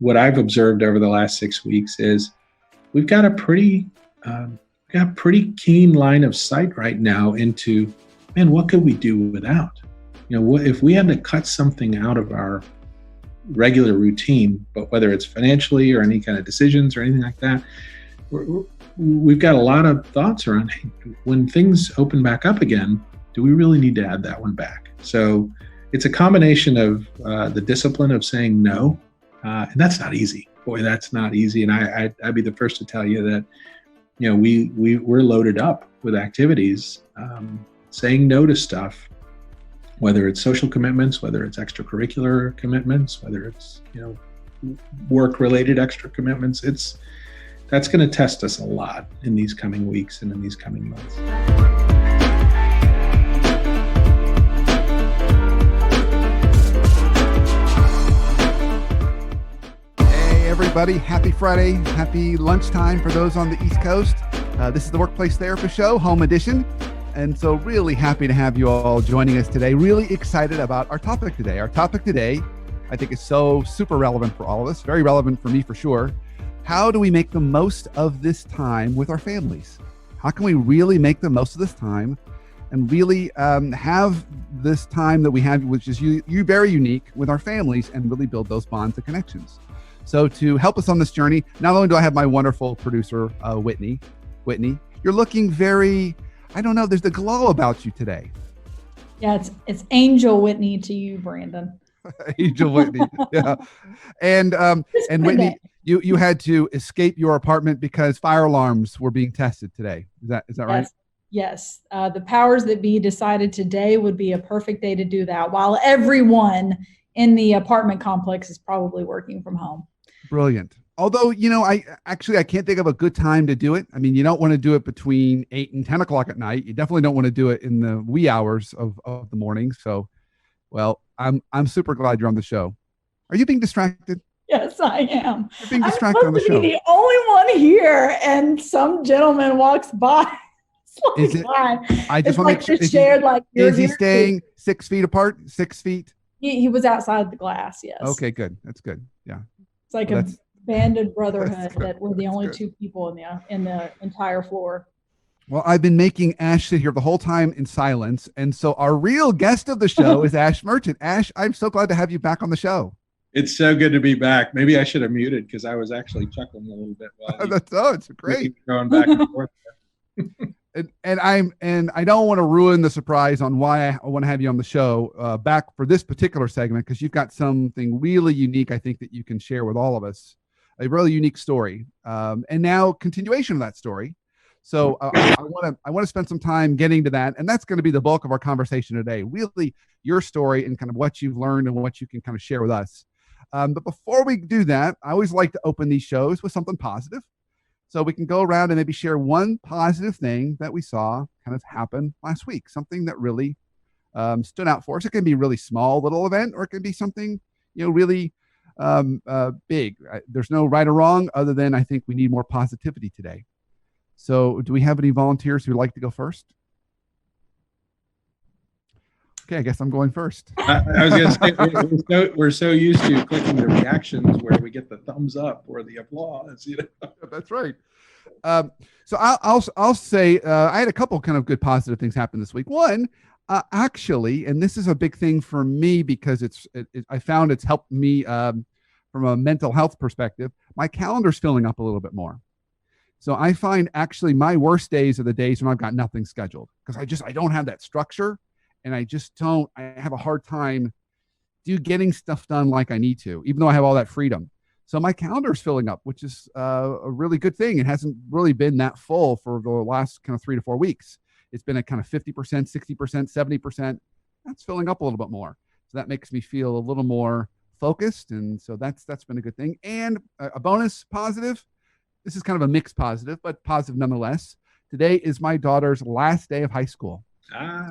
what I've observed over the last 6 weeks is we've got a pretty keen line of sight right now into, man, what could we do without? What if we had to cut something out of our regular routine, but whether it's financially or any kind of decisions or anything like that, we've got a lot of thoughts around, hey, when things open back up again, do we really need to add that one back? So it's a combination of the discipline of saying no, and that's not easy. Boy, that's not easy. And I'd be the first to tell you that, we're loaded up with activities, saying no to stuff, whether it's social commitments, whether it's extracurricular commitments, whether it's, work-related extra commitments. That's going to test us a lot in these coming weeks and in these coming months. Everybody, happy Friday, happy lunchtime for those on the East Coast. This is the Workplace Therapist Show, home edition. And so really happy to have you all joining us today. Really excited about our topic today. Our topic today, I think, is so super relevant for all of us, very relevant for me for sure. How do we make the most of this time with our families? How can we really make the most of this time and really have this time that we have, which is you very unique with our families, and really build those bonds and connections? So to help us on this journey, not only do I have my wonderful producer, Whitney, you're looking very, I don't know, there's the glow about you today. Yeah, it's Angel Whitney to you, Brandon. Angel Whitney, yeah. And Whitney, you had to escape your apartment because fire alarms were being tested today. Is that right? Yes. The powers that be decided today would be a perfect day to do that, while everyone in the apartment complex is probably working from home. Brilliant. Although, I can't think of a good time to do it. I mean, you don't want to do it between 8 and 10 o'clock at night. You definitely don't want to do it in the wee hours of the morning. So, well, I'm super glad you're on the show. Are you being distracted? Yes, I am. You're being distracted on the show. I'm the only one here, and some gentleman walks by. Is it? I just want to make sure. Is he staying 6 feet apart? 6 feet? He was outside the glass. Yes. Okay, good. That's good. Yeah. It's like a banded brotherhood that we're the only two people in the entire floor. Well, I've been making Ash sit here the whole time in silence. And so our real guest of the show is Ash Merchant. Ash, I'm so glad to have you back on the show. It's so good to be back. Maybe I should have muted because I was actually chuckling a little bit. It's great. Going back and forth. And I don't want to ruin the surprise on why I want to have you on the show back for this particular segment, because you've got something really unique, I think, that you can share with all of us, a really unique story, and now continuation of that story. So I want to spend some time getting to that, and that's going to be the bulk of our conversation today. Really, your story and kind of what you've learned and what you can kind of share with us. But before we do that, I always like to open these shows with something positive. So we can go around and maybe share one positive thing that we saw kind of happen last week, something that really stood out for us. It can be a really small little event, or it can be something, really big. There's no right or wrong, other than I think we need more positivity today. So do we have any volunteers who'd like to go first? Okay, I guess I'm going first. I was going to say, we're so used to clicking the reactions where we get the thumbs up or the applause. That's right. So I'll say I had a couple kind of good positive things happen this week. One, actually, and this is a big thing for me because I found it's helped me from a mental health perspective. My calendar's filling up a little bit more. So I find actually my worst days are the days when I've got nothing scheduled, because I don't have that structure. And I have a hard time getting stuff done like I need to, even though I have all that freedom. So my calendar is filling up, which is a really good thing. It hasn't really been that full for the last kind of 3 to 4 weeks. It's been at kind of 50%, 60%, 70%. That's filling up a little bit more. So that makes me feel a little more focused. And so that's been a good thing. And a bonus positive, this is kind of a mixed positive, but positive nonetheless. Today is my daughter's last day of high school.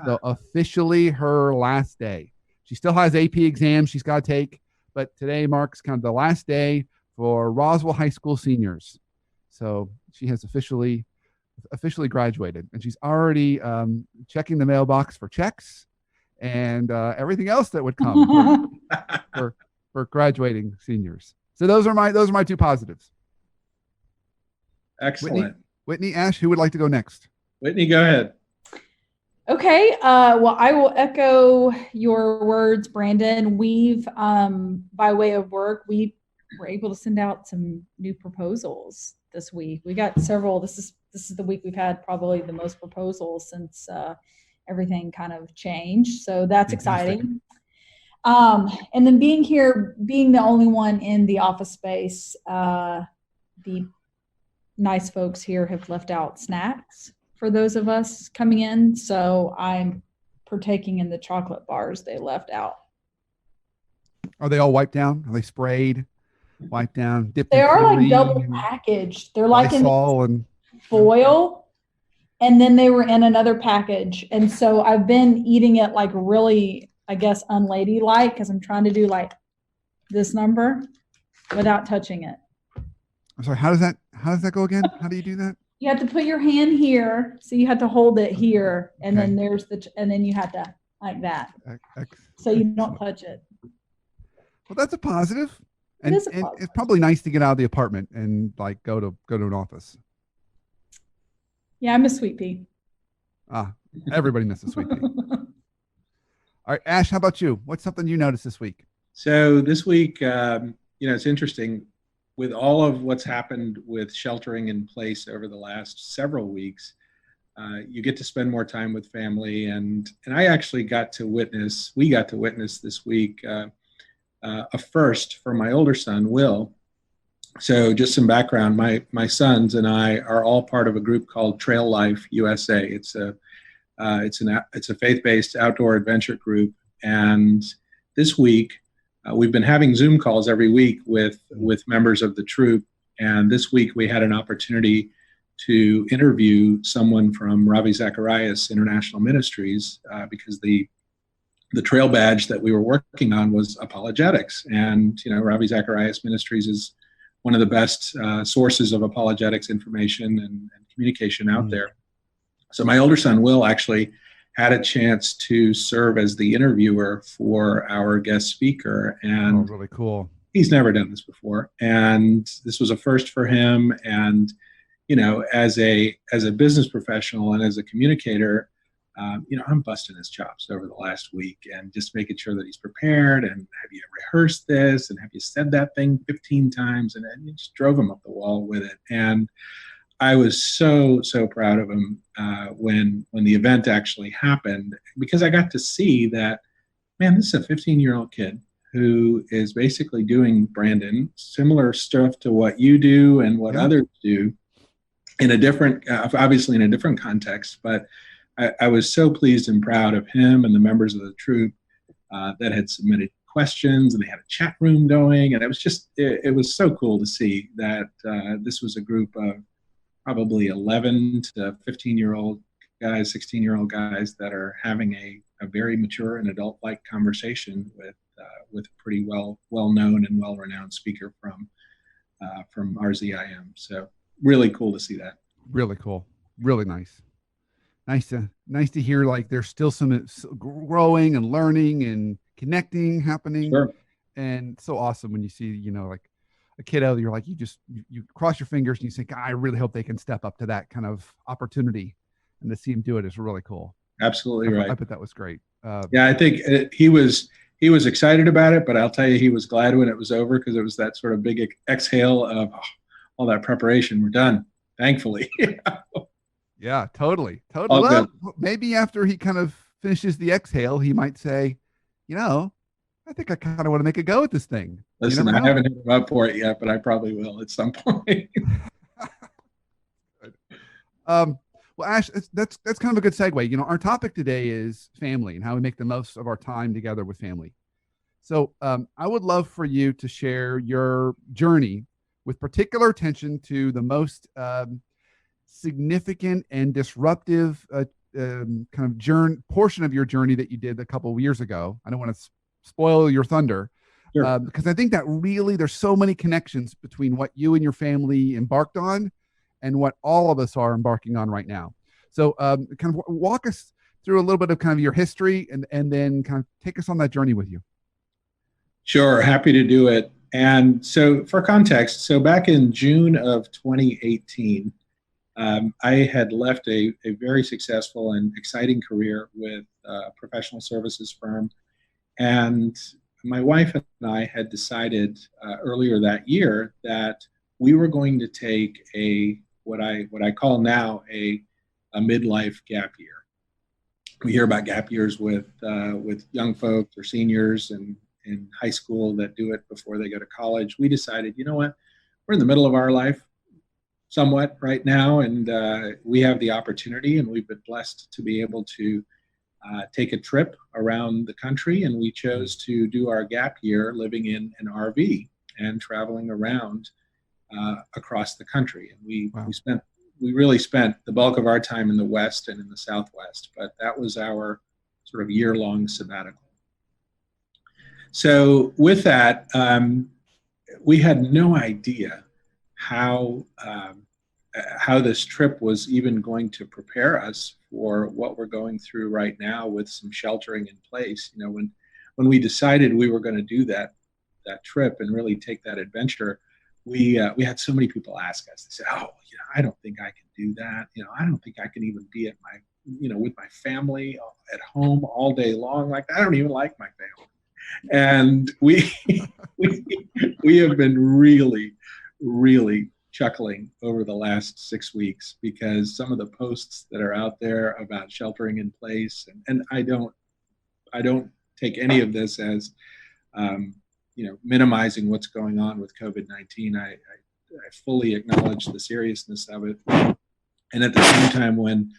So officially her last day. She still has AP exams she's got to take, but today marks kind of the last day for Roswell High School seniors. So she has officially graduated, and she's already checking the mailbox for checks and everything else that would come for graduating seniors. So those are my two positives. Excellent. Whitney, Ash, who would like to go next? Whitney, go ahead. Okay. Well, I will echo your words, Brandon. We've, by way of work, we were able to send out some new proposals this week. We got several. This is the week we've had probably the most proposals since everything kind of changed. So that's exciting. And then being the only one in the office space, the nice folks here have left out snacks for those of us coming in. So I'm partaking in the chocolate bars they left out. Are they all wiped down? Are they sprayed, wiped down, dipped They in are like chlorine double and packaged. They're like Lysol in foil, and then they were in another package. And so I've been eating it like really, I guess, unladylike, because I'm trying to do like this number without touching it. I'm sorry, how does that go again? How do you do that? You have to put your hand here, so you have to hold it here, and Okay. then and then you have to like that, so you don't touch it. Well, that's a positive. And, It is a and positive. it's probably nice to get out of the apartment and like go to an office. Yeah, I miss Sweet Pea. Everybody misses Sweet Pea. All right, Ash, how about you? What's something you noticed this week? So this week, it's interesting with all of what's happened with sheltering in place over the last several weeks. You get to spend more time with family, and I actually we got to witness this week a first for my older son, Will. So just some background, my sons and I are all part of a group called Trail Life USA. It's a faith-based outdoor adventure group, and this week we've been having Zoom calls every week with members of the troop, and this week we had an opportunity to interview someone from Ravi Zacharias International Ministries because the trail badge that we were working on was apologetics, and Ravi Zacharias Ministries is one of the best sources of apologetics information and communication out there. So my older son, Will, actually had a chance to serve as the interviewer for our guest speaker. And really cool. He's never done this before. And this was a first for him. And, as a business professional and as a communicator, I'm busting his chops over the last week and just making sure that he's prepared. And have you rehearsed this? And have you said that thing 15 times? And it just drove him up the wall with it. And I was so proud of him when the event actually happened, because I got to see that, man, this is a 15-year-old kid who is basically doing, Brandon, similar stuff to what you do and what others do in a different, obviously in a different context. But I was so pleased and proud of him and the members of the troop that had submitted questions, and they had a chat room going. And it was just, it was so cool to see that this was a group of probably 11 to 15-year-old guys, 16-year-old guys that are having a very mature and adult-like conversation with a pretty well-known and well-renowned speaker from RZIM. So really cool to see that. Really cool. Really nice. Nice to hear like there's still some growing and learning and connecting happening. Sure. And so awesome when you see, like a kiddo, you're like, you cross your fingers and you think, I really hope they can step up to that kind of opportunity, and to see him do it is really cool. Absolutely right. I bet that was great. Yeah, I think he was excited about it, but I'll tell you, he was glad when it was over, because it was that sort of big exhale of all that preparation. We're done, thankfully. Yeah, totally. Well, maybe after he kind of finishes the exhale, he might say, I think I kind of want to make a go at this thing. Listen, I haven't hit him up for it yet, but I probably will at some point. Well, Ash, that's kind of a good segue. Our topic today is family and how we make the most of our time together with family. So I would love for you to share your journey with particular attention to the most significant and disruptive kind of portion of your journey that you did a couple of years ago. I don't want to spoil your thunder, Sure. Because I think that really there's so many connections between what you and your family embarked on and what all of us are embarking on right now. So kind of walk us through a little bit of kind of your history and then kind of take us on that journey with you. Sure, happy to do it. And so for context, so back in June of 2018, I had left a very successful and exciting career with a professional services firm. And my wife and I had decided earlier that year that we were going to take what I call now a midlife gap year. We hear about gap years with young folks or seniors and in high school that do it before they go to college. We decided, you know what, we're in the middle of our life somewhat right now, and we have the opportunity, and we've been blessed to be able to take a trip around the country, and we chose to do our gap year living in an RV and traveling around across the country. And we really spent the bulk of our time in the West and in the Southwest, but that was our sort of year-long sabbatical. So with that, we had no idea how this trip was even going to prepare us for what we're going through right now with some sheltering in place. You know, when we decided we were going to do that trip and really take that adventure, we had so many people ask us. They said, "Oh, you know, I don't think I can do that. You know, I don't think I can even be at my, you know, with my family at home all day long. Like, I don't even like my family." And we have been really chuckling over the last 6 weeks because some of the posts that are out there about sheltering in place, and I don't take any of this as you know, minimizing what's going on with COVID-19. I fully acknowledge the seriousness of it, and at the same time, when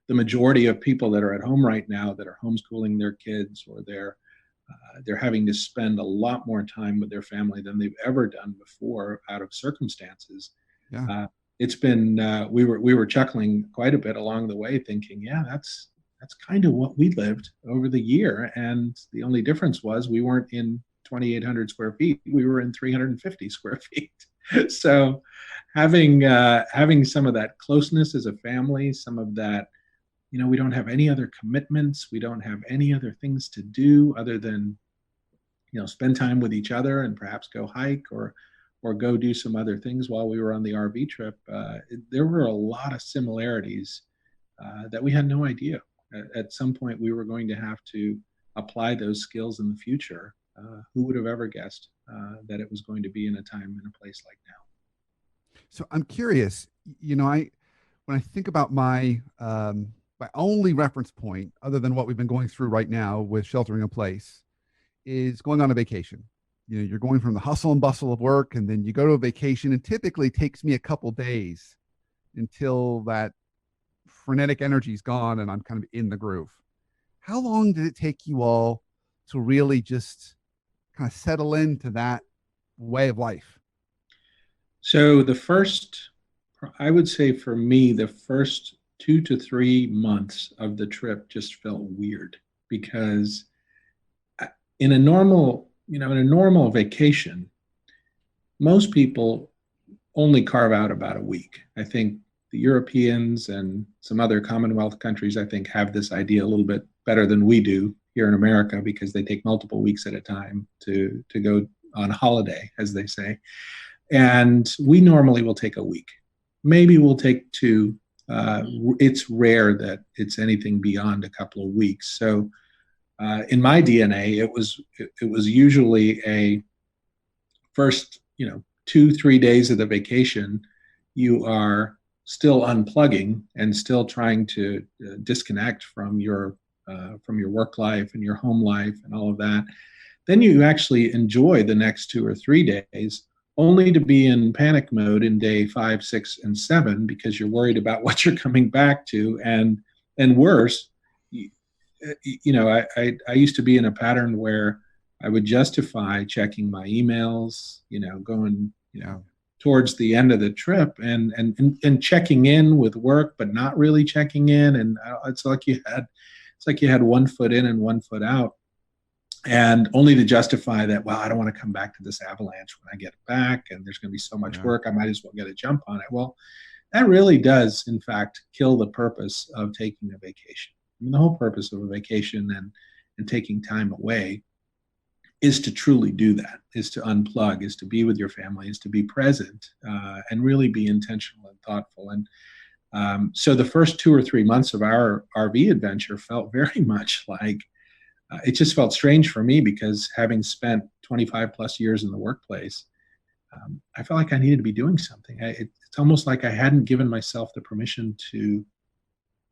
the majority of people that are at home right now that are homeschooling their kids, or they're having to spend a lot more time with their family than they've ever done before out of circumstances. Yeah. It's been we were chuckling quite a bit along the way, thinking, yeah, that's kind of what we lived over the year, and the only difference was we weren't in 2,800 square feet; we were in 350 square feet. So having some of that closeness as a family, some of that, you know, we don't have any other commitments. We don't have any other things to do other than, you know, spend time with each other and perhaps go hike or go do some other things while we were on the RV trip. There were a lot of similarities that we had no idea. At some point, we were going to have to apply those skills in the future. Who would have ever guessed that it was going to be in a time and a place like now? So I'm curious, you know, when I think about my only reference point, other than what we've been going through right now with sheltering in place, is going on a vacation. You know, you're going from the hustle and bustle of work, and then you go to a vacation, and typically takes me a couple days until that frenetic energy is gone and I'm kind of in the groove. How long did it take you all to really just kind of settle into that way of life? So I would say for me, the first 2 to 3 months of the trip just felt weird because in a normal vacation, most people only carve out about a week. I think the Europeans and some other Commonwealth countries, I think, have this idea a little bit better than we do here in America because they take multiple weeks at a time to go on holiday, as they say. And we normally will take a week. Maybe we'll take 2. It's rare that it's anything beyond a couple of weeks. So in my DNA, it was usually a first, 2-3 days of the vacation, you are still unplugging and still trying to disconnect from your work life and your home life and all of that. Then you actually enjoy the next 2 or 3 days, only to be in panic mode in day 5, 6, and 7 because you're worried about what you're coming back to, and worse, I used to be in a pattern where I would justify checking my emails, going, towards the end of the trip and checking in with work, but not really checking in. And it's like you had 1 foot in and 1 foot out, and only to justify that, well, I don't want to come back to this avalanche when I get back, and there's going to be so much work, I might as well get a jump on it. Well, that really does, in fact, kill the purpose of taking a vacation. I mean, the whole purpose of a vacation and taking time away is to truly do that, is to unplug, is to be with your family, is to be present, and really be intentional and thoughtful. And so the first 2 or 3 months of our RV adventure felt very much like, it just felt strange for me because having spent 25 plus years in the workplace, I felt like I needed to be doing something. It's almost like I hadn't given myself the permission to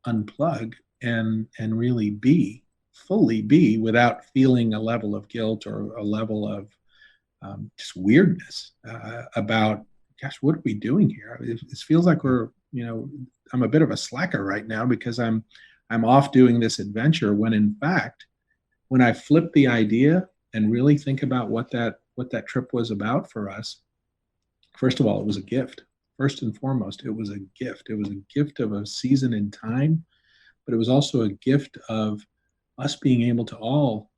unplug and really fully be, without feeling a level of guilt or a level of just weirdness about, gosh, what are we doing here? It feels like I'm a bit of a slacker right now because I'm off doing this adventure, when in fact, when I flip the idea and really think about what that trip was about for us, first of all, it was a gift. First and foremost, it was a gift. It was a gift of a season in time, but it was also a gift of us being able to all,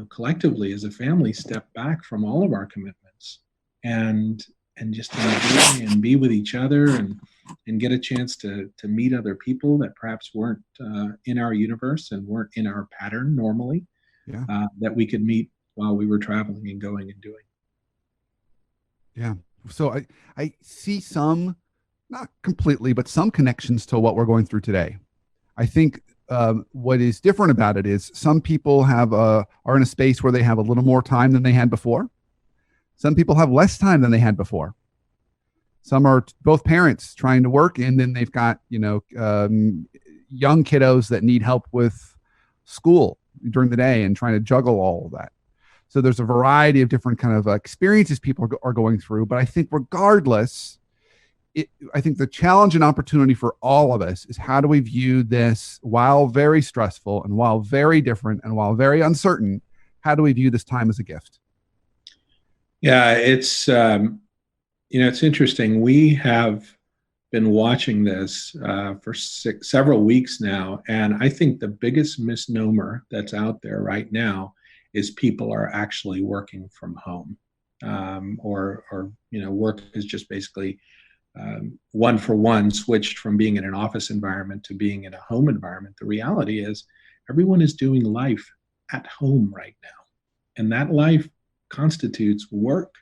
collectively as a family, step back from all of our commitments and just enjoy and be with each other and get a chance to meet other people that perhaps weren't in our universe and weren't in our pattern normally, that we could meet while we were traveling and going and doing. Yeah. So I see some, not completely, but some connections to what we're going through today. I think what is different about it is some people are in a space where they have a little more time than they had before. Some people have less time than they had before. Some are both parents trying to work, and then they've got, young kiddos that need help with school during the day and trying to juggle all of that. So there's a variety of different kind of experiences people are going through. But I think regardless, I think the challenge and opportunity for all of us is, how do we view this, while very stressful and while very different and while very uncertain, how do we view this time as a gift? Yeah, it's interesting. We have been watching this for several weeks now, and I think the biggest misnomer that's out there right now is people are actually working from home, or work is just basically one for one switched from being in an office environment to being in a home environment. The reality is everyone is doing life at home right now, and that life constitutes work.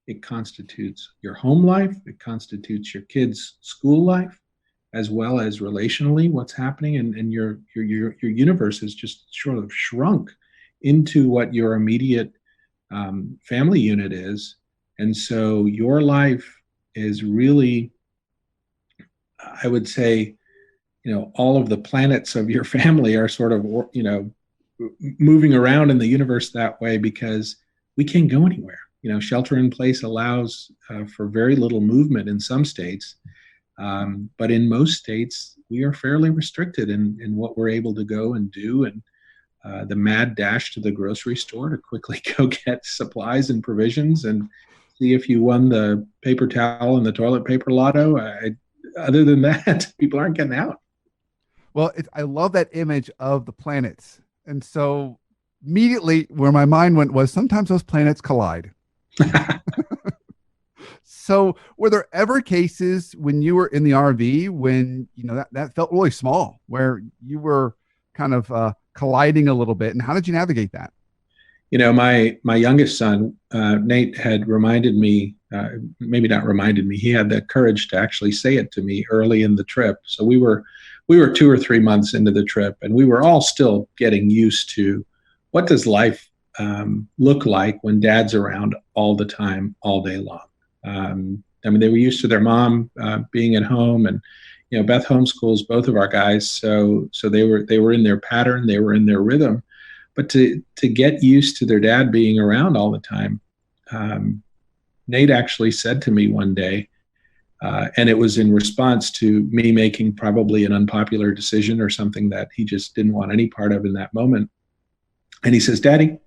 It constitutes your home life. It constitutes your kids' school life, as well as relationally what's happening, and your universe has just sort of shrunk into what your immediate family unit is. And so your life is really, I would say, all of the planets of your family are sort of, moving around in the universe that way, because we can't go anywhere. Shelter in place allows for very little movement in some states. But in most states, we are fairly restricted in what we're able to go and do. And the mad dash to the grocery store to quickly go get supplies and provisions and see if you won the paper towel and the toilet paper lotto. Other than that, people aren't getting out. Well, I love that image of the planets. And so immediately where my mind went was, sometimes those planets collide. So were there ever cases when you were in the RV when, that felt really small, where you were kind of colliding a little bit? And how did you navigate that? My youngest son, Nate, had reminded me, maybe not reminded me, he had the courage to actually say it to me early in the trip. So we were 2 or 3 months into the trip, and we were all still getting used to, what does life look like when dad's around all the time, all day long. They were used to their mom being at home, and Beth homeschools both of our guys, so they were in their pattern, they were in their rhythm. But to get used to their dad being around all the time, Nate actually said to me one day, and it was in response to me making probably an unpopular decision or something that he just didn't want any part of in that moment. And he says, "Daddy,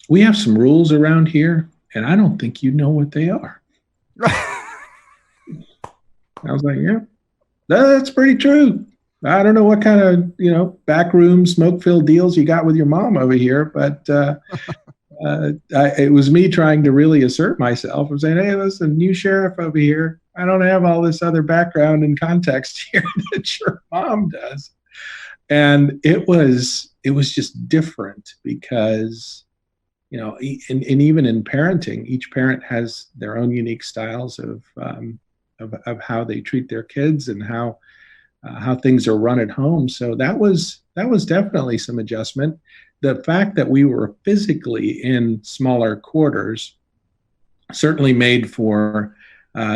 we have some rules around here, and I don't think you know what they are." I was like, "Yeah, that's pretty true. I don't know what kind of, backroom smoke-filled deals you got with your mom over here, but it was me trying to really assert myself. I'm saying, hey, listen, new sheriff over here. I don't have all this other background and context here that your mom does." And it was just different because, and even in parenting, each parent has their own unique styles of how they treat their kids and how things are run at home. So that was definitely some adjustment. The fact that we were physically in smaller quarters certainly made for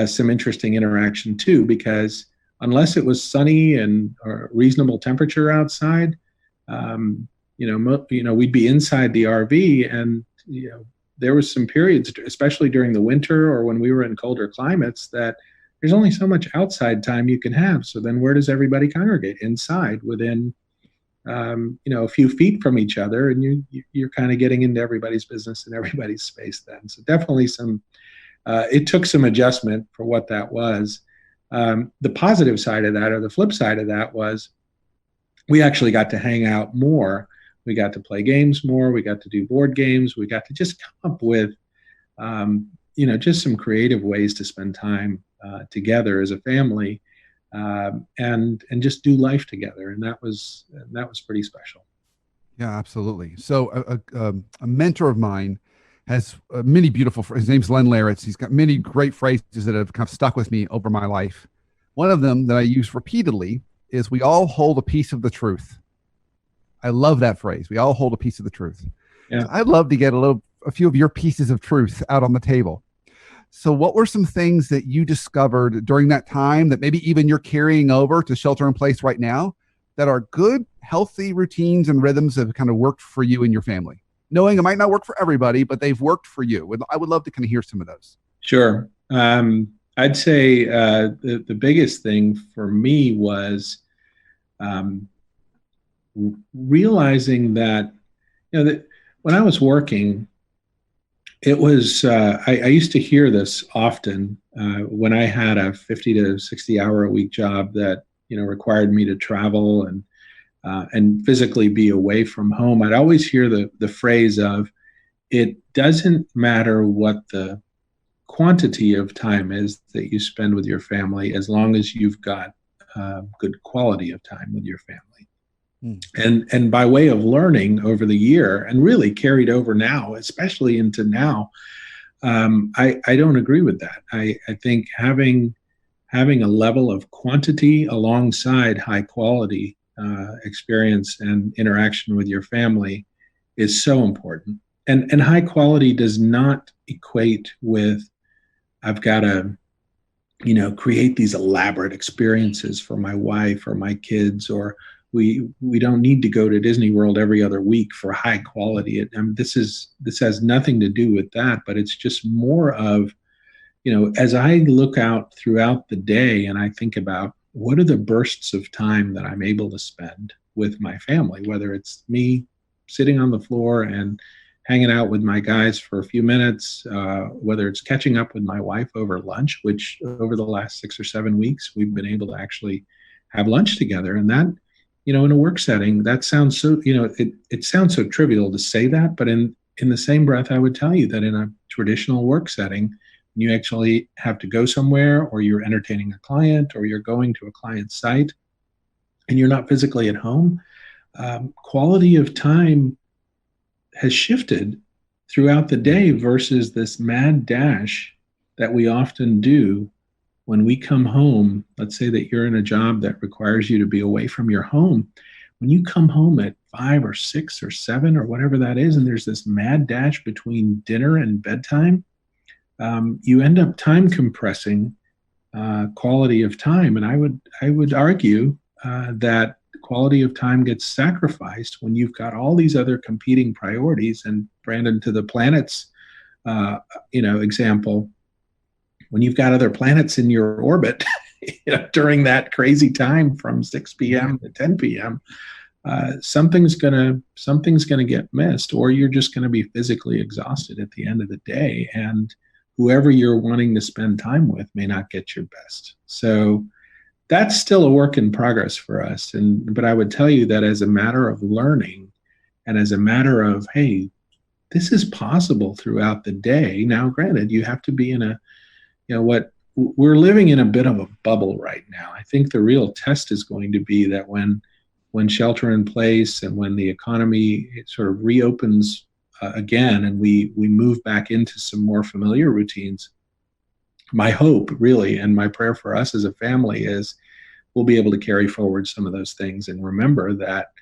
some interesting interaction too, because unless it was sunny and or reasonable temperature outside, we'd be inside the RV, and there was some periods, especially during the winter or when we were in colder climates, that there's only so much outside time you can have. So then where does everybody congregate? Inside, within a few feet from each other, and you're kind of getting into everybody's business and everybody's space then. So definitely it took some adjustment for what that was. The positive side of that, or the flip side of that, was we actually got to hang out more. We got to play games more. We got to do board games. We got to just come up with, just some creative ways to spend time together as a family, and just do life together. And that was pretty special. Yeah, absolutely. So a mentor of mine has many beautiful, his name's Len Laritz. He's got many great phrases that have kind of stuck with me over my life. One of them that I use repeatedly is, we all hold a piece of the truth. I love that phrase. We all hold a piece of the truth. Yeah. So I'd love to get a few of your pieces of truth out on the table. So what were some things that you discovered during that time that maybe even you're carrying over to shelter in place right now, that are good, healthy routines and rhythms that have kind of worked for you and your family? Knowing it might not work for everybody, but they've worked for you. I would love to kind of hear some of those. Sure. I'd say the biggest thing for me was realizing that, that when I was working, it was, I used to hear this often when I had a 50 to 60 hour a week job that, required me to travel and physically be away from home. I'd always hear the phrase of, it doesn't matter what the quantity of time is that you spend with your family, as long as you've got good quality of time with your family. And by way of learning over the year, and really carried over now, especially into now, I don't agree with that. I think having a level of quantity alongside high quality experience and interaction with your family is so important. And high quality does not equate with, I've got to, create these elaborate experiences for my wife or my kids, or we don't need to go to Disney World every other week for high quality. This has nothing to do with that, but it's just more of, as I look out throughout the day and I think about what are the bursts of time that I'm able to spend with my family, whether it's me sitting on the floor and hanging out with my guys for a few minutes, whether it's catching up with my wife over lunch, which over the last 6 or 7 weeks, we've been able to actually have lunch together. And that, in a work setting, that sounds so, it sounds so trivial to say that, but in the same breath, I would tell you that in a traditional work setting, when you actually have to go somewhere, or you're entertaining a client, or you're going to a client's site and you're not physically at home, quality of time has shifted throughout the day versus this mad dash that we often do when we come home. Let's say that you're in a job that requires you to be away from your home. When you come home at 5 or 6 or 7 or whatever that is, and there's this mad dash between dinner and bedtime, you end up time compressing quality of time. And I would argue that quality of time gets sacrificed when you've got all these other competing priorities. And Brandon, to the planets, example, when you've got other planets in your orbit, during that crazy time from 6 p.m. to 10 p.m., something's gonna get missed, or you're just gonna be physically exhausted at the end of the day, and whoever you're wanting to spend time with may not get your best. So that's still a work in progress for us. But I would tell you that as a matter of learning, and as a matter of, hey, this is possible throughout the day. Now, granted, you have to be in we're living in a bit of a bubble right now. I think the real test is going to be that when when shelter in place and when the economy sort of reopens again, and we move back into some more familiar routines, my hope really and my prayer for us as a family is we'll be able to carry forward some of those things and remember that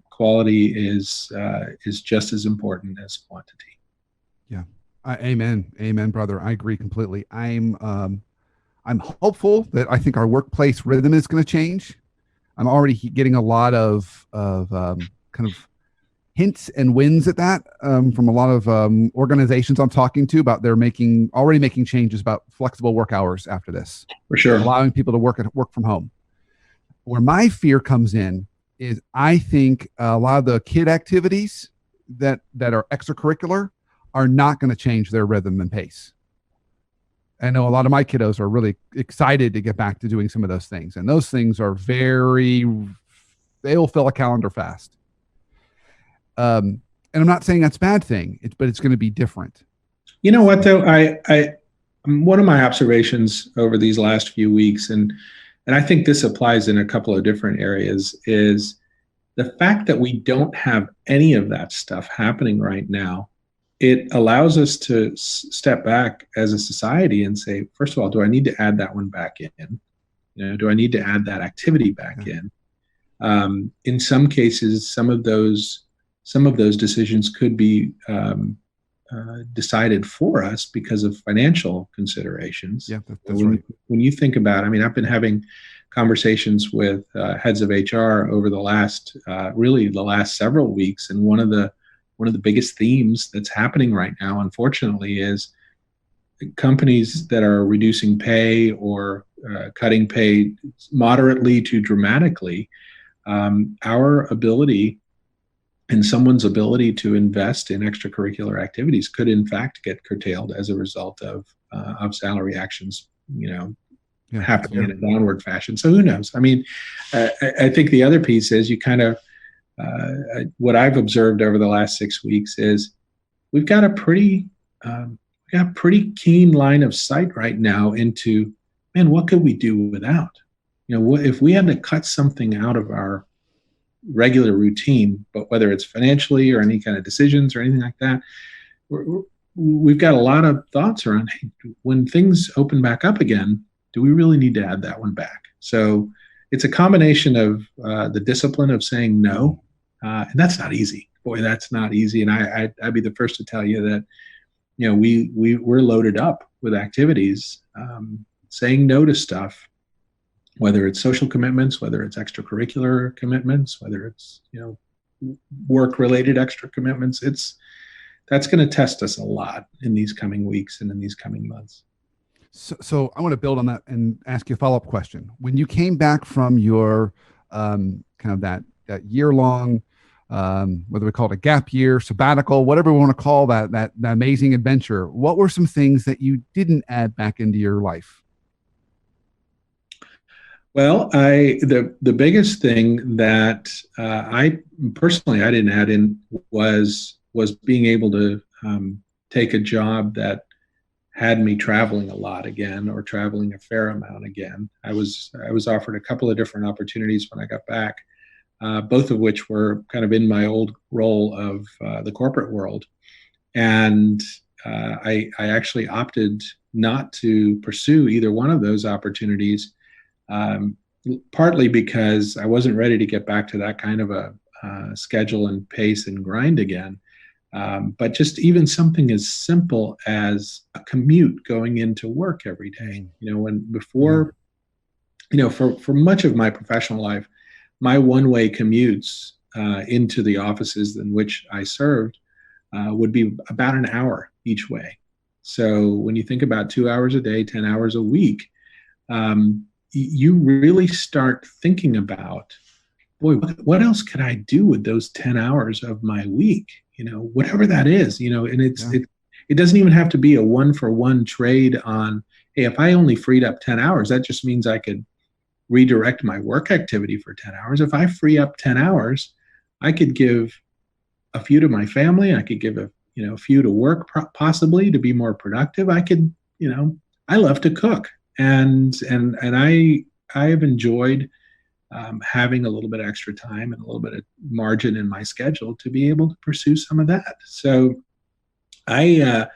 quality is just as important as quantity. Yeah. Amen, brother. I agree completely. I'm hopeful that I think our workplace rhythm is going to change. I'm already getting a lot of kind of hints and wins at that from a lot of organizations I'm talking to about they're already making changes about flexible work hours after this. For sure. Allowing people to work from home. Where my fear comes in is I think a lot of the kid activities that are extracurricular are not going to change their rhythm and pace. I know a lot of my kiddos are really excited to get back to doing some of those things. And those things are they'll fill a calendar fast. And I'm not saying that's a bad thing, but it's going to be different. You know what, though? One of my observations over these last few weeks, and I think this applies in a couple of different areas, is the fact that we don't have any of that stuff happening right now. It allows us to step back as a society and say, first of all, do I need to add that one back in? Do I need to add that activity back in? In some cases, some of those decisions could be decided for us because of financial considerations. Yeah, that's right. When you think about, I've been having conversations with heads of HR over the last several weeks, and one of the biggest themes that's happening right now, unfortunately, is companies that are reducing pay or cutting pay moderately to dramatically. Our ability and someone's ability to invest in extracurricular activities could, in fact, get curtailed as a result of salary actions, happening in a downward fashion. So who knows? I think the other piece is you kind of. What I've observed over the last 6 weeks is we've got a pretty keen line of sight right now into, man, what could we do without? What if we had to cut something out of our regular routine, but whether it's financially or any kind of decisions or anything like that, we've got a lot of thoughts around, hey, when things open back up again, do we really need to add that one back? So it's a combination of the discipline of saying no, and that's not easy. Boy, that's not easy. And I'd be the first to tell you that, we're loaded up with activities, saying no to stuff, whether it's social commitments, whether it's extracurricular commitments, whether it's work-related extra commitments. That's going to test us a lot in these coming weeks and in these coming months. So I want to build on that and ask you a follow-up question. When you came back from your kind of that year-long, whether we call it a gap year, sabbatical, whatever we want to call that amazing adventure, what were some things that you didn't add back into your life? Well, the biggest thing that I didn't add in was being able to take a job that had me traveling a lot again, or traveling a fair amount again. I was offered a couple of different opportunities when I got back, both of which were kind of in my old role of the corporate world. And I actually opted not to pursue either one of those opportunities, partly because I wasn't ready to get back to that kind of a schedule and pace and grind again. But just even something as simple as a commute going into work every day. For much of my professional life, my one-way commutes into the offices in which I served would be about an hour each way. So when you think about 2 hours a day, 10 hours a week, you really start thinking about, boy, what else could I do with those 10 hours of my week? Whatever that is, and it doesn't even have to be a 1-for-1 trade on, hey, if I only freed up 10 hours, that just means I could redirect my work activity for 10 hours. If I free up 10 hours, I could give a few to my family. I could give a few to work, possibly to be more productive. I could, I love to cook, and I have enjoyed having a little bit of extra time and a little bit of margin in my schedule to be able to pursue some of that. So I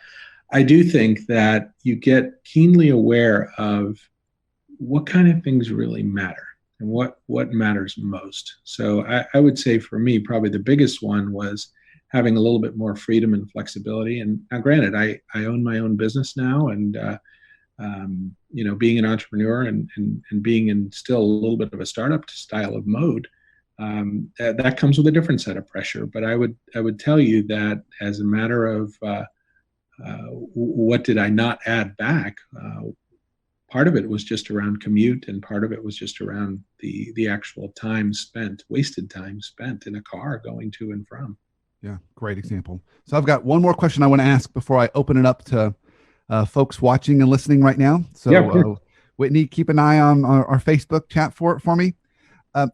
do think that you get keenly aware of what kind of things really matter and what matters most. So I would say for me, probably the biggest one was having a little bit more freedom and flexibility. And now, granted, I own my own business now, and being an entrepreneur and being in still a little bit of a startup style of mode, that comes with a different set of pressure. But I would tell you that as a matter of what did I not add back? Part of it was just around commute, and part of it was just around the actual wasted time spent in a car going to and from. Yeah, great example. So I've got one more question I want to ask before I open it up to folks watching and listening right now. So yeah, sure. Whitney, keep an eye on our Facebook chat for me. And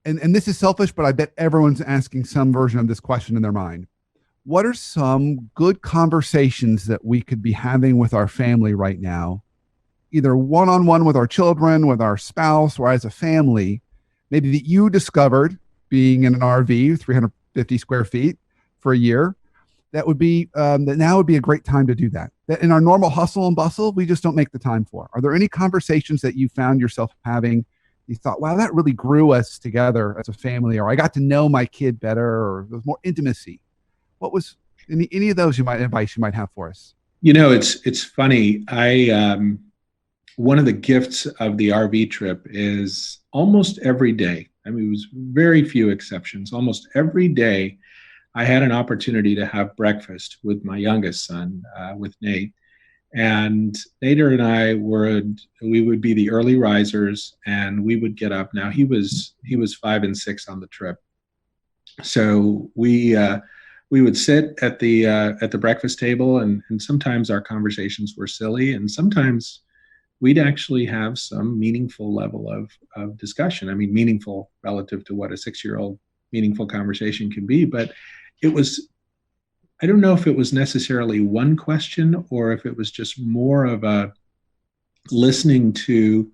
this is selfish, but I bet everyone's asking some version of this question in their mind. What are some good conversations that we could be having with our family right now, either one-on-one with our children, with our spouse, or as a family, maybe that you discovered being in an RV, 350 square feet for a year, that would be, that now would be a great time to do that. That in our normal hustle and bustle, we just don't make the time for. Are there any conversations that you found yourself having? You thought, wow, that really grew us together as a family, or I got to know my kid better, or there was more intimacy. What was any of those advice you might have for us? It's funny. One of the gifts of the RV trip is almost every day. I mean, it was very few exceptions. Almost every day, I had an opportunity to have breakfast with my youngest son, with Nate. And Nader and I we would be the early risers, and we would get up. Now he was 5 and 6 on the trip, so we would sit at the breakfast table, and sometimes our conversations were silly, and sometimes we'd actually have some meaningful level of discussion. I mean, meaningful relative to what a 6-year-old meaningful conversation can be, but I don't know if it was necessarily one question or if it was just more of a listening to,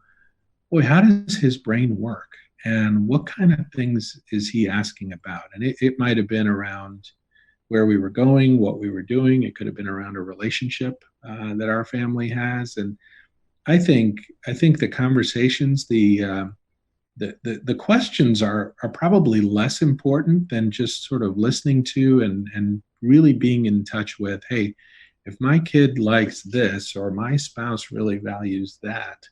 boy, how does his brain work? And what kind of things is he asking about? And it might have been around where we were going, what we were doing. It could have been around a relationship that our family has. And I think the conversations, the questions are probably less important than just sort of listening to and really being in touch with, hey, if my kid likes this or my spouse really values that,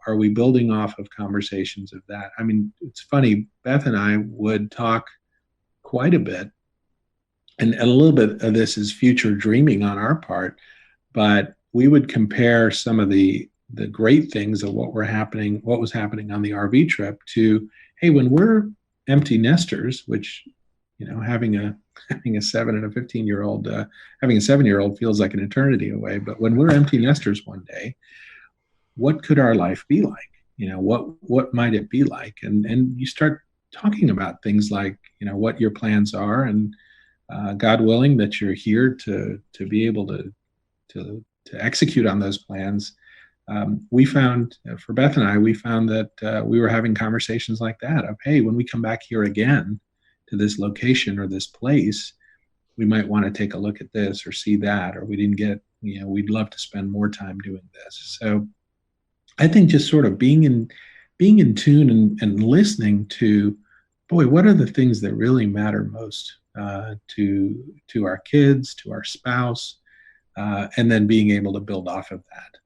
are we building off of conversations of that? I mean, it's funny, Beth and I would talk quite a bit, and a little bit of this is future dreaming on our part, but we would compare some of the great things of what was happening on the RV trip to, hey, when we're empty nesters, which, having a 7 and a 15-year-old, having a 7-year-old feels like an eternity away. But when we're empty nesters one day, what could our life be like? What might it be like? And you start talking about things like, what your plans are, and God willing that you're here to be able to execute on those plans. We found, for Beth and I, that we were having conversations like that of, hey, when we come back here again to this location or this place, we might want to take a look at this or see that, or we didn't get, we'd love to spend more time doing this. So I think just sort of being in tune and listening to, boy, what are the things that really matter most to our kids, to our spouse, and then being able to build off of that.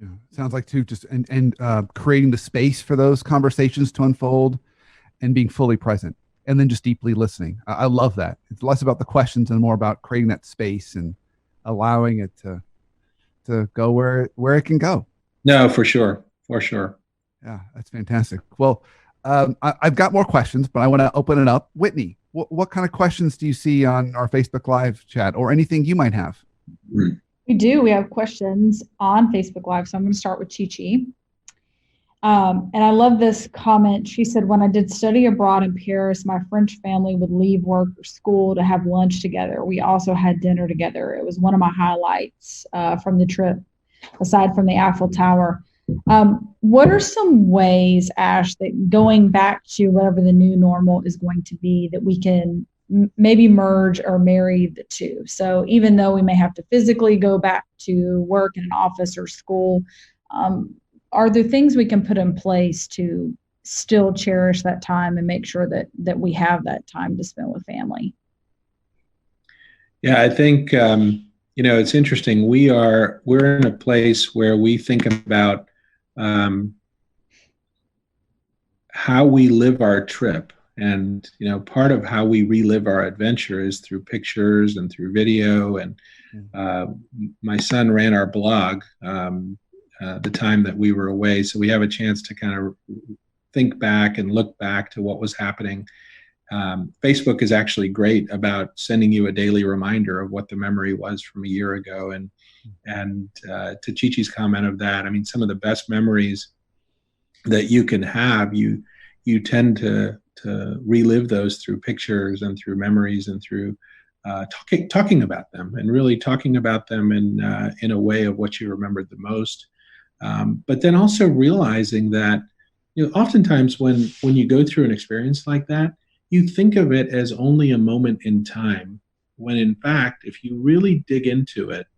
Yeah, sounds like too, just and creating the space for those conversations to unfold and being fully present, and then just deeply listening. I love that. It's less about the questions and more about creating that space and allowing it to go where it can go. No, for sure. Yeah, that's fantastic. Well, I've got more questions, but I want to open it up. Whitney, what kind of questions do you see on our Facebook Live chat, or anything you might have? We do. We have questions on Facebook Live. So I'm going to start with Chi-Chi. And I love this comment. She said, when I did study abroad in Paris, my French family would leave work or school to have lunch together. We also had dinner together. It was one of my highlights from the trip, aside from the Eiffel Tower. What are some ways, Ash, that going back to whatever the new normal is going to be, that we can maybe merge or marry the two? So even though we may have to physically go back to work in an office or school, are there things we can put in place to still cherish that time and make sure that we have that time to spend with family? Yeah, I think it's interesting. We're in a place where we think about how we live our trip, and part of how we relive our adventure is through pictures and through video. And my son ran our blog the time that we were away, so we have a chance to kind of think back and look back to what was happening. Facebook is actually great about sending you a daily reminder of what the memory was from a year ago. And to Chi-Chi's comment of that, I mean, some of the best memories that you can have, you tend to relive those through pictures and through memories and through talking about them, and really talking about them in a way of what you remembered the most. But then also realizing that oftentimes when you go through an experience like that, you think of it as only a moment in time, when in fact, if you really dig into it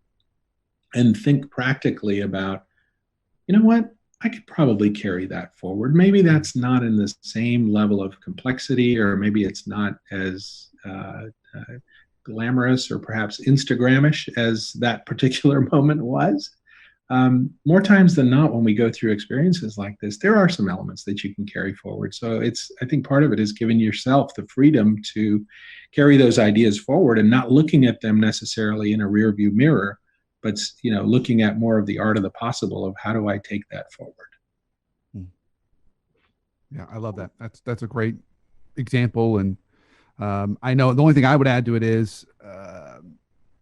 and think practically about, what, I could probably carry that forward. Maybe that's not in the same level of complexity, or maybe it's not as glamorous or perhaps Instagramish as that particular moment was. More times than not, when we go through experiences like this, there are some elements that you can carry forward. So I think part of it is giving yourself the freedom to carry those ideas forward and not looking at them necessarily in a rear view mirror, but looking at more of the art of the possible of how do I take that forward. Yeah, I love that. That's a great example. And I know the only thing I would add to it is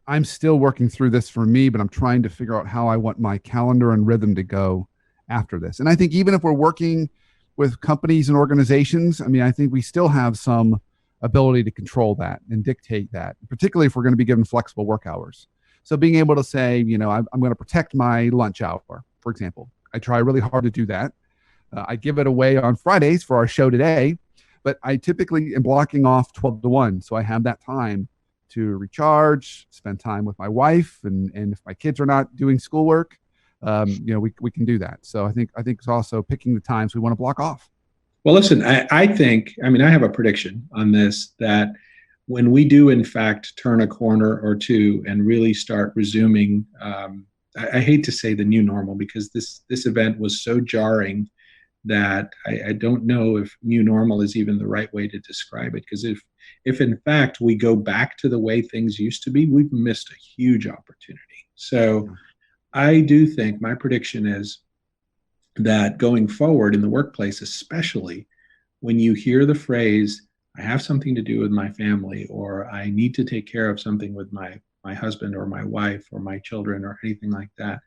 I'm still working through this for me, but I'm trying to figure out how I want my calendar and rhythm to go after this. And I think even if we're working with companies and organizations, I mean, I think we still have some ability to control that and dictate that, particularly if we're going to be given flexible work hours. So being able to say, I'm going to protect my lunch hour, for example. I try really hard to do that. I give it away on Fridays for our show today, but I typically am blocking off 12 to 1. So I have that time to recharge, spend time with my wife, and if my kids are not doing schoolwork, we can do that. So I think it's also picking the times we want to block off. Well, listen, I think, I have a prediction on this, that when we do in fact turn a corner or two and really start resuming, I hate to say the new normal, because this event was so jarring that I don't know if new normal is even the right way to describe it. Because if in fact we go back to the way things used to be, we've missed a huge opportunity. So I do think my prediction is that going forward in the workplace, especially when you hear the phrase, I have something to do with my family, or I need to take care of something with my husband or my wife or my children or anything like that,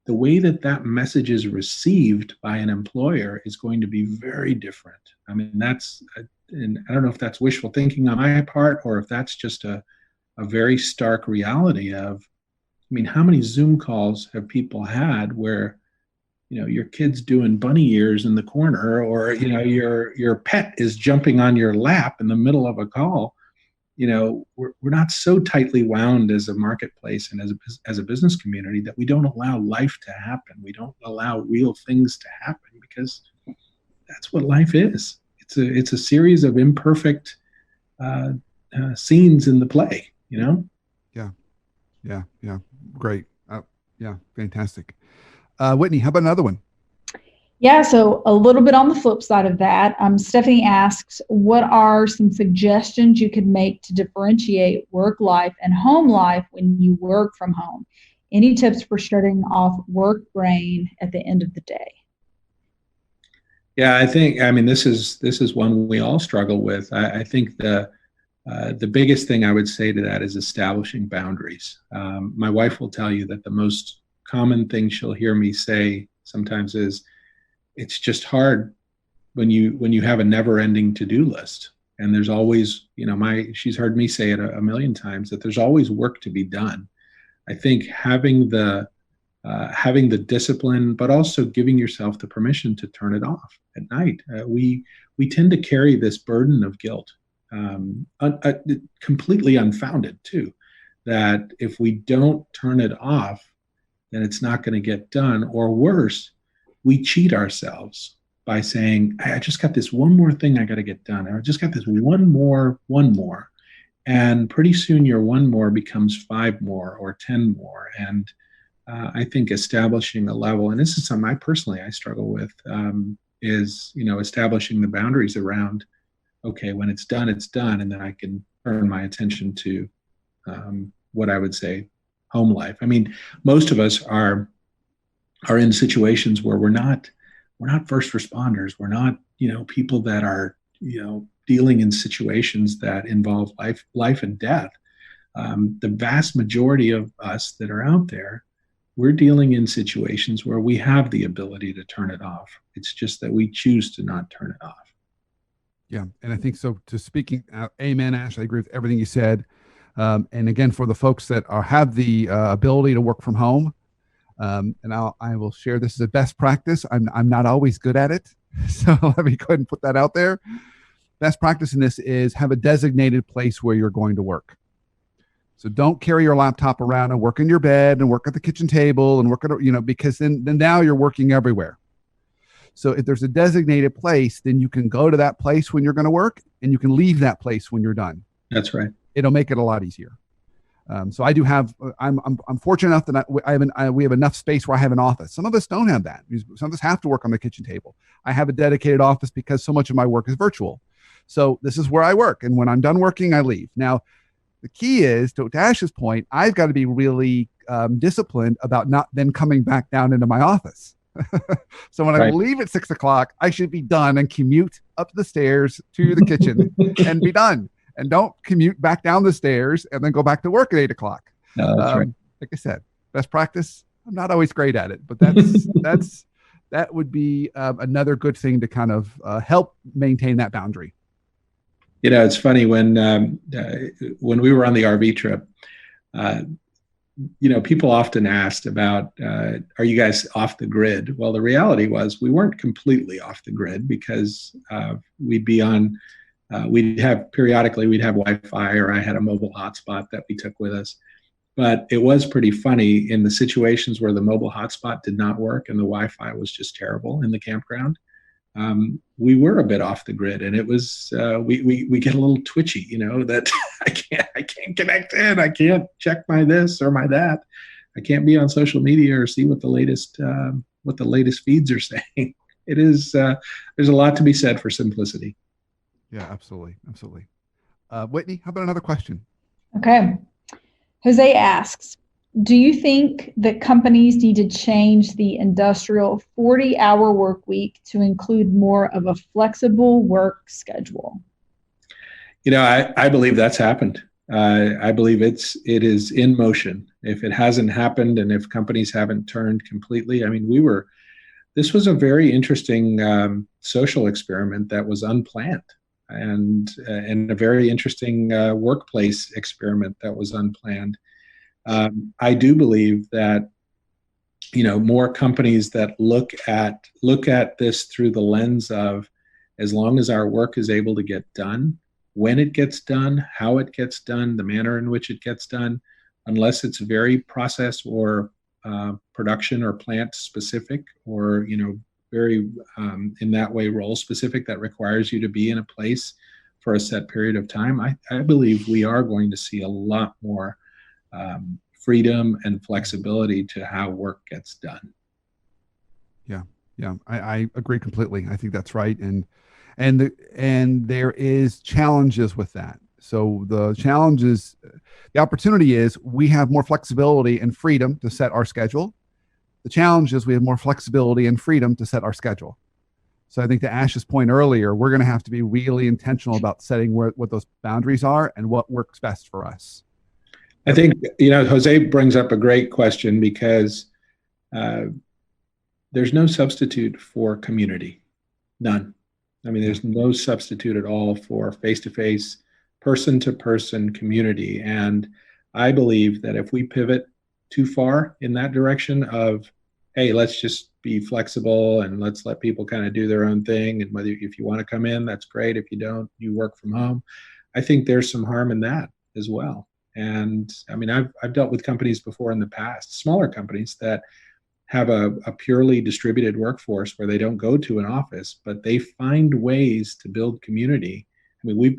the way that message is received by an employer is going to be very different. And I don't know if that's wishful thinking on my part, or if that's just a very stark reality of, how many Zoom calls have people had where, your kid's doing bunny ears in the corner, or, your pet is jumping on your lap in the middle of a call. We're not so tightly wound as a marketplace and as a business community that we don't allow life to happen. We don't allow real things to happen, because that's what life is. It's a series of imperfect scenes in the play, Yeah. Great. Yeah. Fantastic. Whitney, how about another one? Yeah, so a little bit on the flip side of that, Stephanie asks, what are some suggestions you could make to differentiate work life and home life when you work from home? Any tips for shutting off work brain at the end of the day? Yeah, I think, this is one we all struggle with. I think the biggest thing I would say to that is establishing boundaries. My wife will tell you that the most common thing she'll hear me say sometimes is, it's just hard when you have a never-ending to-do list, and there's always, she's heard me say it a million times, that there's always work to be done. I think having the having the discipline, but also giving yourself the permission to turn it off at night. We tend to carry this burden of guilt, completely unfounded too, that if we don't turn it off, then it's not going to get done. Or worse, we cheat ourselves by saying, I just got this one more thing I got to get done. Or I just got this one more. And pretty soon your one more becomes 5 more or 10 more. And I think establishing a level, and this is something I struggle with, is, establishing the boundaries around, okay, when it's done, and then I can turn my attention to what I would say home life. I mean, most of us are in situations where we're not first responders. We're not, people that are, dealing in situations that involve life and death. The vast majority of us that are out there, we're dealing in situations where we have the ability to turn it off. It's just that we choose to not turn it off. Yeah. And I think so. To speaking, amen, Ash, I agree with everything you said. And again, for the folks that have the ability to work from home, and I will share this as a best practice. I'm not always good at it. So let me go ahead and put that out there. Best practice in this is have a designated place where you're going to work. So don't carry your laptop around and work in your bed and work at the kitchen table and work at, because then now you're working everywhere. So if there's a designated place, then you can go to that place when you're going to work and you can leave that place when you're done. That's right. It'll make it a lot easier. So I do have, I'm fortunate enough that we have enough space where I have an office. Some of us don't have that. Some of us have to work on the kitchen table. I have a dedicated office because so much of my work is virtual. So this is where I work. And when I'm done working, I leave. Now, the key is, to Ash's point, I've got to be really disciplined about not then coming back down into my office. So when I leave at 6 o'clock, I should be done and commute up the stairs to the kitchen and be done. And don't commute back down the stairs and then go back to work at 8 o'clock. No, that's right. Like I said, best practice. I'm not always great at it, but that would be another good thing to kind of help maintain that boundary. It's funny when we were on the RV trip, people often asked about, are you guys off the grid? Well, the reality was we weren't completely off the grid because we'd be on, we'd have Wi-Fi, or I had a mobile hotspot that we took with us. But it was pretty funny in the situations where the mobile hotspot did not work and the Wi-Fi was just terrible in the campground. We were a bit off the grid, and it was we get a little twitchy, that I can't connect in, I can't check my this or my that, I can't be on social media or see what the latest feeds are saying. It is there's a lot to be said for simplicity. Yeah, absolutely. Whitney, how about another question? Okay. Jose asks, do you think that companies need to change the industrial 40-hour work week to include more of a flexible work schedule? I believe that's happened. I believe it is in motion. If it hasn't happened, and if companies haven't turned completely, I mean, this was a very interesting social experiment that was unplanned, and a very interesting workplace experiment that was unplanned. I do believe that more companies that look at this through the lens of, as long as our work is able to get done, when it gets done, how it gets done, the manner in which it gets done, unless it's very process or production or plant specific, or very in that way role specific, that requires you to be in a place for a set period of time, I believe we are going to see a lot more freedom and flexibility to how work gets done. Yeah, I agree completely. I think that's right, and there is challenges with that. So the opportunity is we have more flexibility and freedom to set our schedule. The challenge is we have more flexibility and freedom to set our schedule. So I think to Ash's point earlier, we're going to have to be really intentional about setting what those boundaries are and what works best for us. I think, Jose brings up a great question, because there's no substitute for community. None. I mean, there's no substitute at all for face-to-face, person-to-person community. And I believe that if we pivot too far in that direction of, hey, let's just be flexible and let's let people kind of do their own thing. And whether if you want to come in, that's great. If you don't, you work from home. I think there's some harm in that as well. And I mean, I've dealt with companies before in the past, smaller companies that have a purely distributed workforce where they don't go to an office, but they find ways to build community. I mean, we've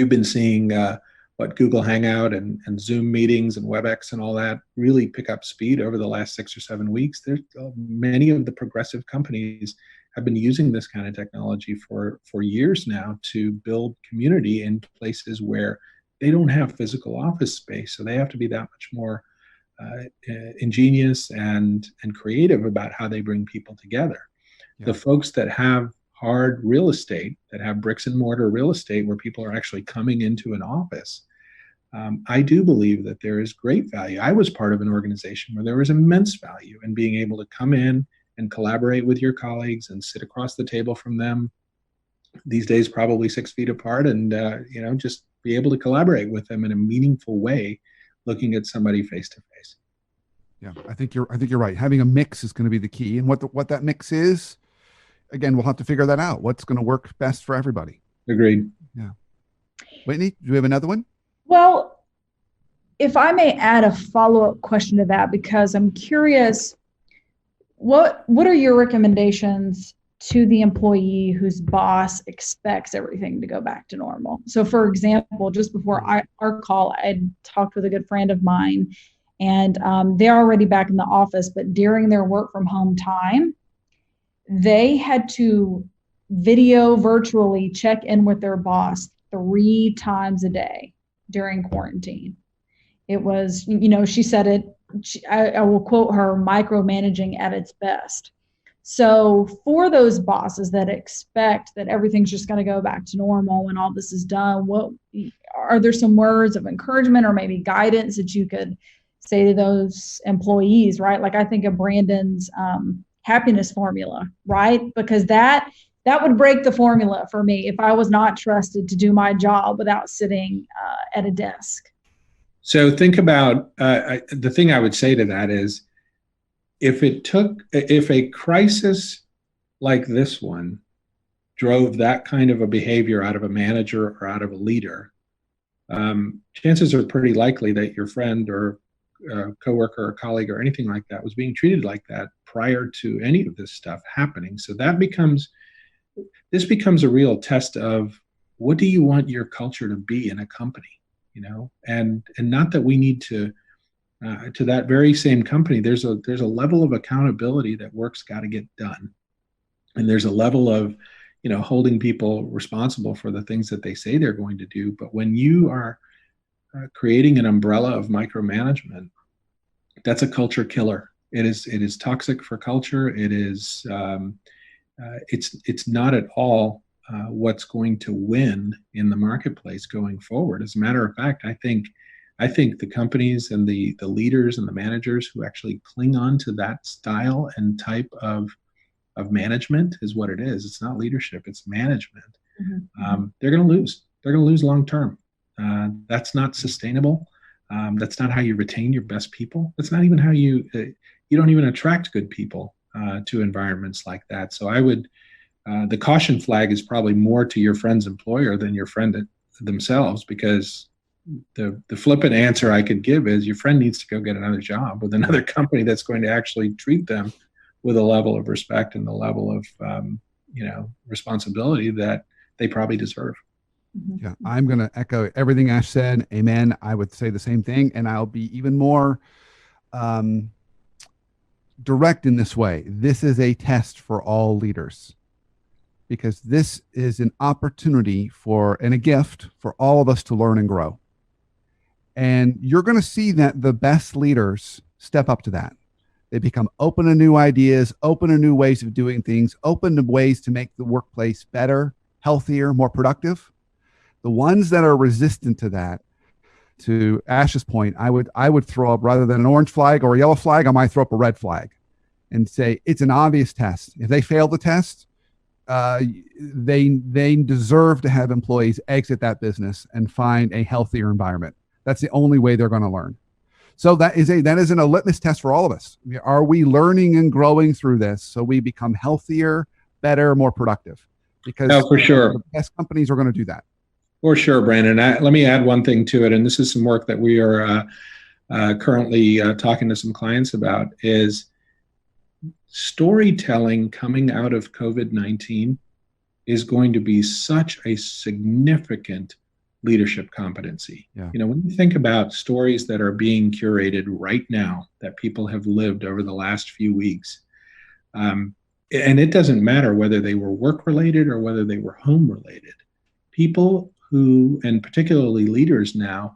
been seeing what Google Hangout and Zoom meetings and WebEx and all that really pick up speed over the last 6 or 7 weeks. There's many of the progressive companies have been using this kind of technology for years now to build community in places where they don't have physical office space. So they have to be that much more ingenious and creative about how they bring people together. Yeah. The folks that have hard real estate, that have bricks and mortar real estate where people are actually coming into an office, I do believe that there is great value. I was part of an organization where there was immense value in being able to come in and collaborate with your colleagues and sit across the table from them, these days probably 6 feet apart, and just be able to collaborate with them in a meaningful way, looking at somebody face to face. Yeah, I think you're right. Having a mix is going to be the key, and what that mix is, again, we'll have to figure that out. What's going to work best for everybody? Agreed. Yeah. Whitney, do we have another one? Well, if I may add a follow-up question to that, because I'm curious, what are your recommendations to the employee whose boss expects everything to go back to normal? So for example, just before our call, I talked with a good friend of mine, and they're already back in the office, but during their work from home time, they had to video virtually check in with their boss 3 times a day during quarantine. It was, she said it, I will quote her, micromanaging at its best. So for those bosses that expect that everything's just going to go back to normal when all this is done, what are there some words of encouragement or maybe guidance that you could say to those employees, right? Like I think of Brandon's happiness formula, right? Because that would break the formula for me if I was not trusted to do my job without sitting at a desk. So think about the thing I would say to that is, if a crisis like this one drove that kind of a behavior out of a manager or out of a leader, chances are pretty likely that your friend or coworker or colleague or anything like that was being treated like that prior to any of this stuff happening. So this becomes a real test of, what do you want your culture to be in a company? And not that we need to that very same company, there's a level of accountability that work's got to get done, and there's a level of holding people responsible for the things that they say they're going to do. But when you are creating an umbrella of micromanagement, that's a culture killer. It is toxic for culture. It is it's not at all what's going to win in the marketplace going forward. As a matter of fact, I think the companies and the leaders and the managers who actually cling on to that style and type of management is what it is. It's not leadership, it's management. Mm-hmm. They're going to lose. They're going to lose long term. That's not sustainable. That's not how you retain your best people. That's not even how you don't even attract good people to environments like that. So I would, the caution flag is probably more to your friend's employer than your friend themselves, because the flippant answer I could give is your friend needs to go get another job with another company that's going to actually treat them with a level of respect and the level of responsibility that they probably deserve. Yeah, I'm going to echo everything Ash said. Amen. I would say the same thing, and I'll be even more direct in this way. This is a test for all leaders, because this is an opportunity and a gift for all of us to learn and grow. And you're going to see that the best leaders step up to that. They become open to new ideas, open to new ways of doing things, open to ways to make the workplace better, healthier, more productive. The ones that are resistant to that, to Ash's point, I would throw up, rather than an orange flag or a yellow flag, I might throw up a red flag and say it's an obvious test. If they fail the test, they deserve to have employees exit that business and find a healthier environment. That's the only way they're going to learn. So that is a litmus test for all of us. Are we learning and growing through this so we become healthier, better, more productive? Because for sure, the best companies are going to do that. For sure, Brandon. Let me add one thing to it, and this is some work that we are currently talking to some clients about, is storytelling coming out of COVID-19 is going to be such a significant leadership competency. Yeah. When you think about stories that are being curated right now that people have lived over the last few weeks, and it doesn't matter whether they were work-related or whether they were home-related, people who, and particularly leaders now,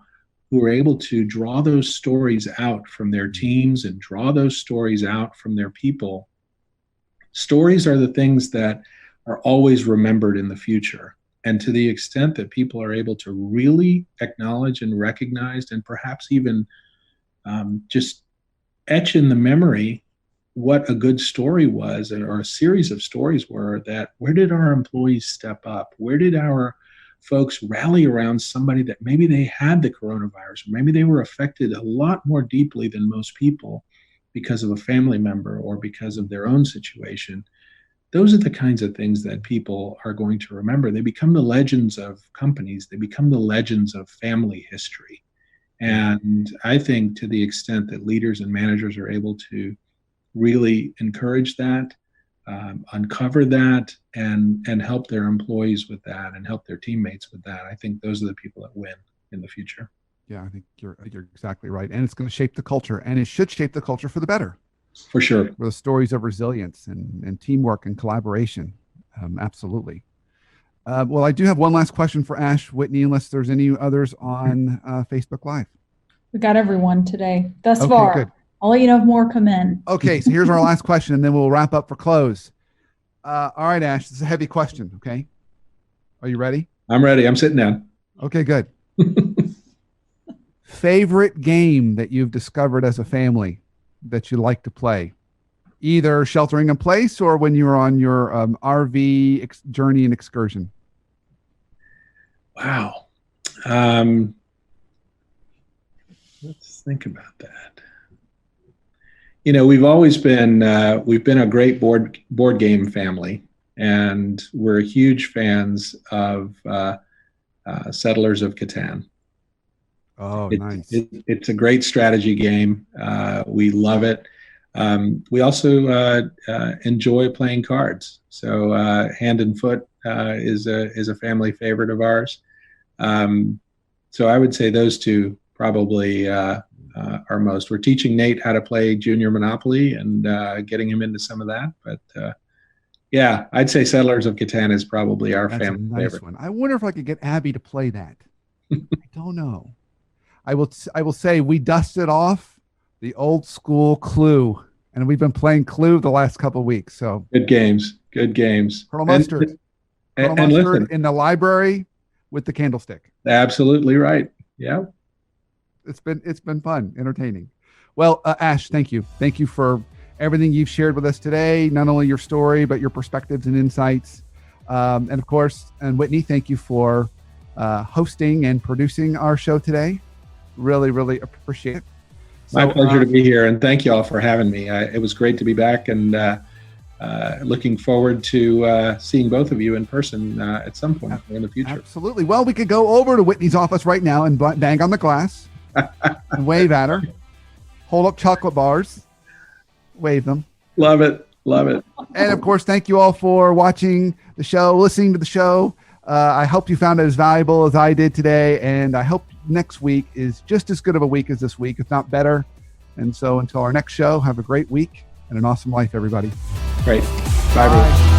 who are able to draw those stories out from their teams and draw those stories out from their people. Stories are the things that are always remembered in the future. And to the extent that people are able to really acknowledge and recognize and perhaps even just etch in the memory what a good story was, or a series of stories were, that where did our employees step up? Where did our folks rally around somebody that maybe they had the coronavirus, or maybe they were affected a lot more deeply than most people because of a family member or because of their own situation? Those are the kinds of things that people are going to remember. They become the legends of companies. They become the legends of family history. And I think to the extent that leaders and managers are able to really encourage that, uncover that, and help their employees with that, and help their teammates with that, I think those are the people that win in the future. Yeah, I think you're exactly right. And it's going to shape the culture, and it should shape the culture for the better. For sure. For the stories of resilience and teamwork and collaboration. Absolutely. Well, I do have one last question for Ash, Whitney, unless there's any others on Facebook Live. We got everyone today thus far. Good. I'll let you know if more come in. Okay, so here's our last question, and then we'll wrap up for close. All right, Ash, this is a heavy question, okay? Are you ready? I'm ready. I'm sitting down. Okay, good. Favorite game that you've discovered as a family that you like to play, either sheltering in place or when you were on your RV journey and excursion? Wow. Let's think about that. We've always been we've been a great board game family, and we're huge fans of Settlers of Catan. Oh, nice. It's a great strategy game. We love it. We also enjoy playing cards. So Hand and Foot is a family favorite of ours. So I would say those two probably are most. We're teaching Nate how to play Junior Monopoly and getting him into some of that. But yeah, I'd say Settlers of Catan is probably our family favorite one. I wonder if I could get Abby to play that. I don't know. I will say we dusted off the old school Clue, and we've been playing Clue the last couple of weeks. So good games. Colonel Mustard. Colonel Mustard in the library with the candlestick. Absolutely right. Yeah. It's been fun, entertaining. Well, Ash, thank you. Thank you for everything you've shared with us today. Not only your story, but your perspectives and insights. And of course, and Whitney, thank you for hosting and producing our show today. Really, really appreciate it. My pleasure to be here, and thank you all for having me. It was great to be back, and looking forward to seeing both of you in person at some point in the future. Absolutely. Well, we could go over to Whitney's office right now and bang on the glass and wave at her, hold up chocolate bars, wave them. Love it. And of course, thank you all for watching the show, listening to the show. I hope you found it as valuable as I did today, and I hope next week is just as good of a week as this week, if not better. And so until our next show, have a great week and an awesome life, everybody. Great. Bye.